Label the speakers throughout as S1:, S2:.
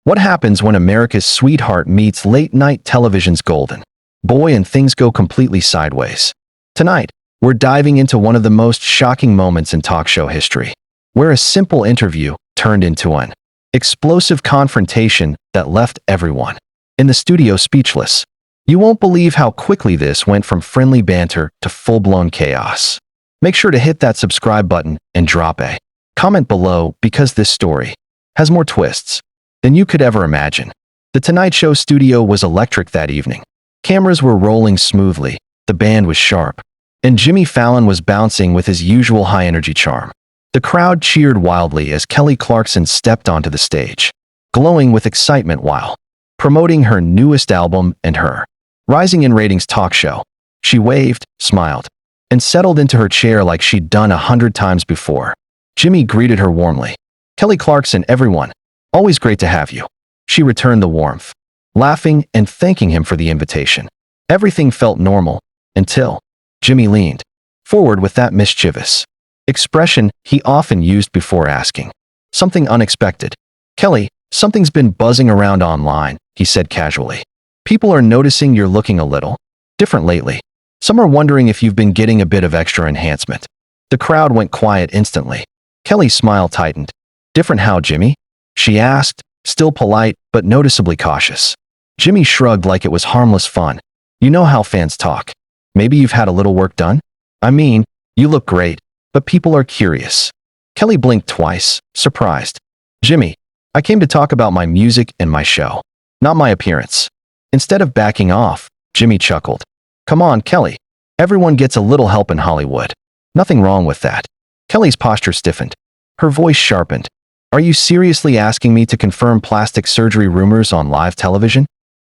S1: What happens when America's sweetheart meets late-night television's golden boy and things go completely sideways? Tonight, we're diving into one of the most shocking moments in talk show history, where a simple interview turned into an explosive confrontation that left everyone in the studio speechless. You won't believe how quickly this went from friendly banter to full-blown chaos. Make sure to hit that subscribe button and drop a comment below because this story has more twists than you could ever imagine. The Tonight Show studio was electric that evening. Cameras were rolling smoothly, the band was sharp, and Jimmy Fallon was bouncing with his usual high-energy charm. The crowd cheered wildly as Kelly Clarkson stepped onto the stage, glowing with excitement while promoting her newest album and her rising in ratings talk show. She waved, smiled, and settled into her chair like she'd done 100 times before. Jimmy greeted her warmly. "Kelly Clarkson, everyone. Always great to have you." She returned the warmth, laughing and thanking him for the invitation. Everything felt normal until Jimmy leaned forward with that mischievous expression he often used before asking something unexpected. "Kelly, something's been buzzing around online," he said casually. "People are noticing you're looking a little different lately. Some are wondering if you've been getting a bit of extra enhancement." The crowd went quiet instantly. Kelly's smile tightened. "Different how, Jimmy?" she asked, still polite but noticeably cautious. Jimmy shrugged like it was harmless fun. "You know how fans talk. Maybe you've had a little work done? I mean, you look great, but people are curious." Kelly blinked twice, surprised. "Jimmy, I came to talk about my music and my show, not my appearance." Instead of backing off, Jimmy chuckled. "Come on, Kelly. Everyone gets a little help in Hollywood. Nothing wrong with that." Kelly's posture stiffened. Her voice sharpened. "Are you seriously asking me to confirm plastic surgery rumors on live television?"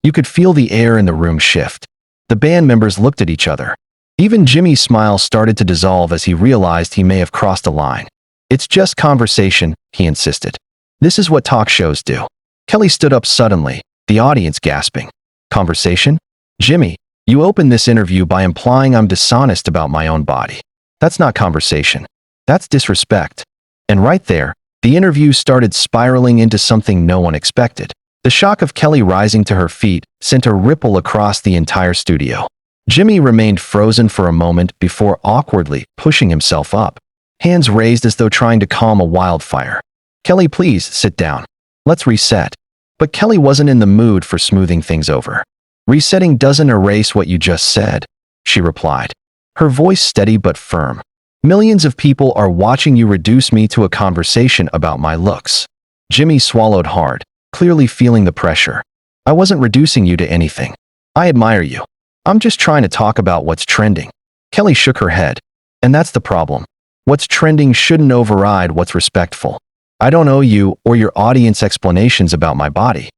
S1: You could feel the air in the room shift. The band members looked at each other. Even Jimmy's smile started to dissolve as he realized he may have crossed a line. "It's just conversation," he insisted. "This is what talk shows do." Kelly stood up suddenly, the audience gasping. "Conversation? Jimmy, you opened this interview by implying I'm dishonest about my own body. That's not conversation. That's disrespect." And right there, the interview started spiraling into something no one expected. The shock of Kelly rising to her feet sent a ripple across the entire studio. Jimmy remained frozen for a moment before awkwardly pushing himself up, hands raised as though trying to calm a wildfire. "Kelly, please sit down. Let's reset." But Kelly wasn't in the mood for smoothing things over. "Resetting doesn't erase what you just said," she replied, her voice steady but firm. "Millions of people are watching you reduce me to a conversation about my looks." Jimmy swallowed hard, clearly feeling the pressure. "I wasn't reducing you to anything. I admire you. I'm just trying to talk about what's trending." Kelly shook her head. "And that's the problem. What's trending shouldn't override what's respectful. I don't owe you or your audience explanations about my body."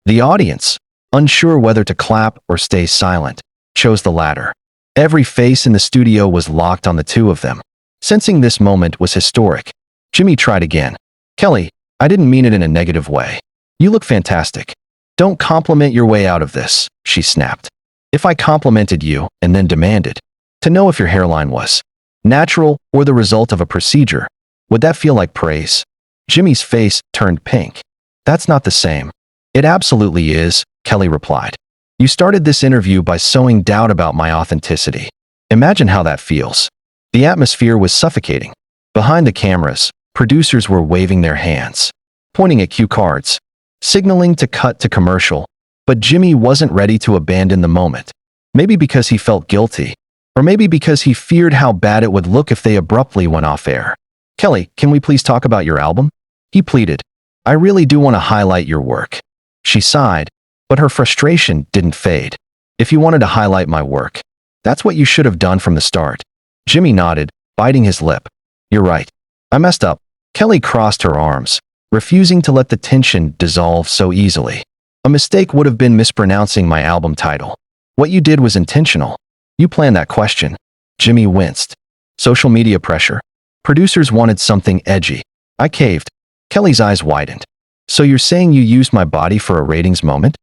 S1: The audience, unsure whether to clap or stay silent, chose the latter. Every face in the studio was locked on the two of them. Sensing this moment was historic, Jimmy tried again. "Kelly, I didn't mean it in a negative way. You look fantastic. Don't compliment your way out of this," she snapped. "If I complimented you and then demanded to know if your hairline was natural or the result of a procedure, would that feel like praise?" Jimmy's face turned pink. "That's not the same." "It absolutely is," Kelly replied. "You started this interview by sowing doubt about my authenticity. Imagine how that feels." The atmosphere was suffocating. Behind the cameras, producers were waving their hands, pointing at cue cards, signaling to cut to commercial, but Jimmy wasn't ready to abandon the moment. Maybe because he felt guilty, or maybe because he feared how bad it would look if they abruptly went off air. "Kelly, can we please talk about your album?" he pleaded. "I really do want to highlight your work." She sighed, but her frustration didn't fade. "If you wanted to highlight my work, that's what you should have done from the start." Jimmy nodded, biting his lip. "You're right. I messed up." Kelly crossed her arms, refusing to let the tension dissolve so easily. "A mistake would have been mispronouncing my album title. What you did was intentional." "You planned that question." Jimmy winced. "Social media pressure. Producers wanted something edgy. I caved." Kelly's eyes widened. "So you're saying you used my body for a ratings moment?"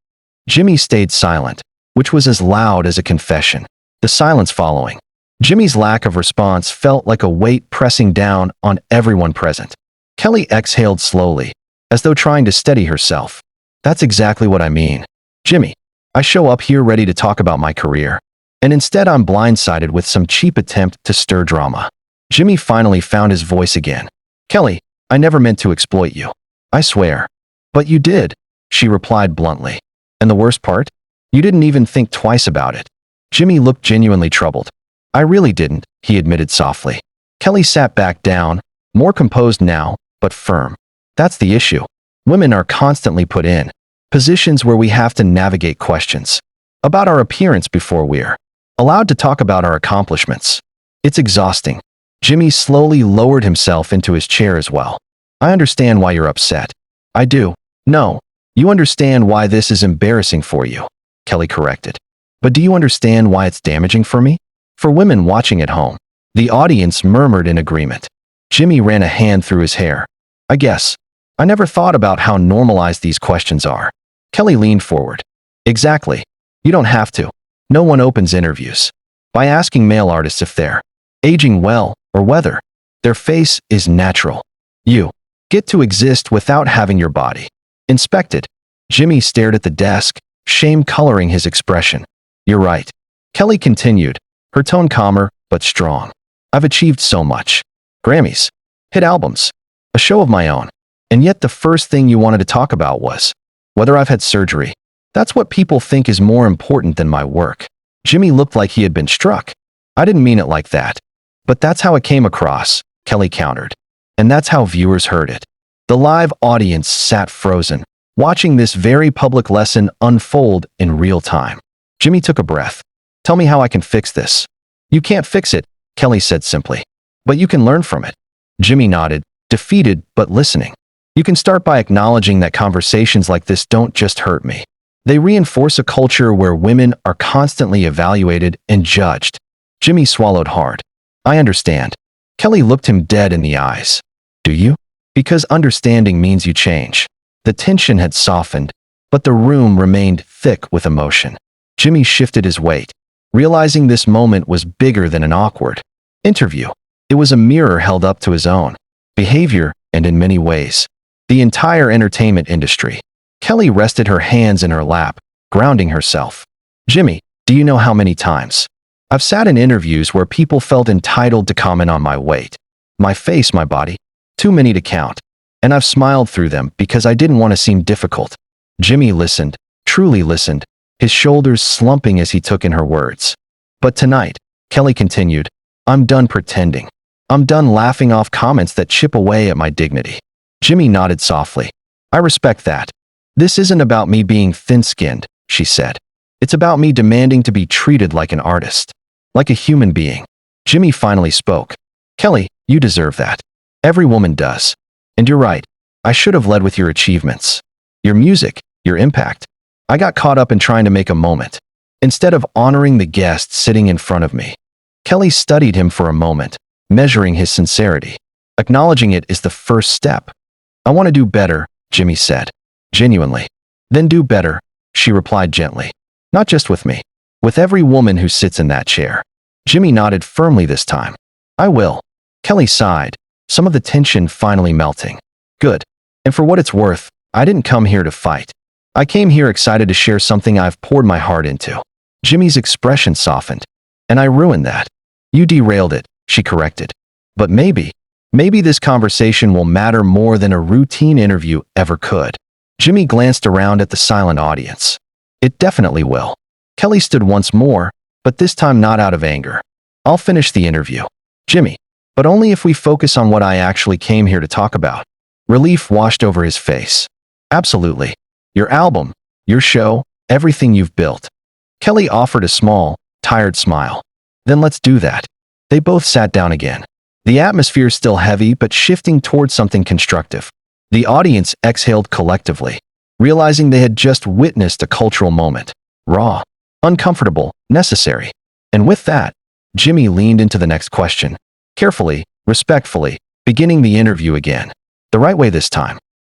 S1: Jimmy stayed silent, which was as loud as a confession. The silence following. Jimmy's lack of response felt like a weight pressing down on everyone present. Kelly exhaled slowly, as though trying to steady herself. That's exactly what I mean. Jimmy, I show up here ready to talk about my career. And instead I'm blindsided with some cheap attempt to stir drama. Jimmy finally found his voice again. Kelly, I never meant to exploit you. I swear. But you did, she replied bluntly. And the worst part? You didn't even think twice about it. Jimmy looked genuinely troubled. I really didn't, he admitted softly. Kelly sat back down, more composed now, but firm. That's the issue. Women are constantly put in positions where we have to navigate questions about our appearance before we're allowed to talk about our accomplishments. It's exhausting. Jimmy slowly lowered himself into his chair as well. I understand why you're upset. I do. No, you understand why this is embarrassing for you, Kelly corrected. But do you understand why it's damaging for me? For women watching at home. The audience murmured in agreement. Jimmy ran a hand through his hair. I guess. I never thought about how normalized these questions are. Kelly leaned forward. Exactly. You don't have to. No one opens interviews by asking male artists if they're aging well or whether their face is natural. You get to exist without having your body inspected. Jimmy stared at the desk, shame coloring his expression. You're right. Kelly continued, her tone calmer but strong. I've achieved so much. Grammys, hit albums, a show of my own. And yet the first thing you wanted to talk about was whether I've had surgery. That's what people think is more important than my work. Jimmy looked like he had been struck. I didn't mean it like that. But that's how it came across, Kelly countered. And that's how viewers heard it. The live audience sat frozen, watching this very public lesson unfold in real time. Jimmy took a breath. Tell me how I can fix this. You can't fix it, Kelly said simply. But you can learn from it. Jimmy nodded, defeated but listening. You can start by acknowledging that conversations like this don't just hurt me. They reinforce a culture where women are constantly evaluated and judged. Jimmy swallowed hard. I understand. Kelly looked him dead in the eyes. Do you? Because understanding means you change. The tension had softened, but the room remained thick with emotion. Jimmy shifted his weight, realizing this moment was bigger than an awkward interview. It was a mirror held up to his own behavior and in many ways, the entire entertainment industry. Kelly rested her hands in her lap, grounding herself. Jimmy, do you know how many times I've sat in interviews where people felt entitled to comment on my weight, my face, my body? Too many to count. And I've smiled through them because I didn't want to seem difficult. Jimmy listened, truly listened, his shoulders slumping as he took in her words. But tonight, Kelly continued, I'm done pretending. I'm done laughing off comments that chip away at my dignity. Jimmy nodded softly. I respect that. This isn't about me being thin-skinned, she said. It's about me demanding to be treated like an artist, like a human being. Jimmy finally spoke. Kelly, you deserve that. Every woman does. And you're right. I should have led with your achievements. Your music, your impact. I got caught up in trying to make a moment, instead of honoring the guest sitting in front of me. Kelly studied him for a moment, measuring his sincerity. Acknowledging it is the first step. I want to do better, Jimmy said. Genuinely. Then do better, she replied gently. Not just with me. With every woman who sits in that chair. Jimmy nodded firmly this time. I will. Kelly sighed, some of the tension finally melting. Good. And for what it's worth, I didn't come here to fight. I came here excited to share something I've poured my heart into. Jimmy's expression softened. And I ruined that. You derailed it, she corrected. But maybe this conversation will matter more than a routine interview ever could. Jimmy glanced around at the silent audience. It definitely will. Kelly stood once more, but this time not out of anger. I'll finish the interview. Jimmy, but only if we focus on what I actually came here to talk about. Relief washed over his face. Absolutely. Your album, your show, everything you've built. Kelly offered a small, tired smile. Then let's do that. They both sat down again. The atmosphere still heavy but shifting towards something constructive. The audience exhaled collectively, realizing they had just witnessed a cultural moment. Raw, uncomfortable, necessary. And with that, Jimmy leaned into the next question, carefully, respectfully, beginning the interview again. The right way this time.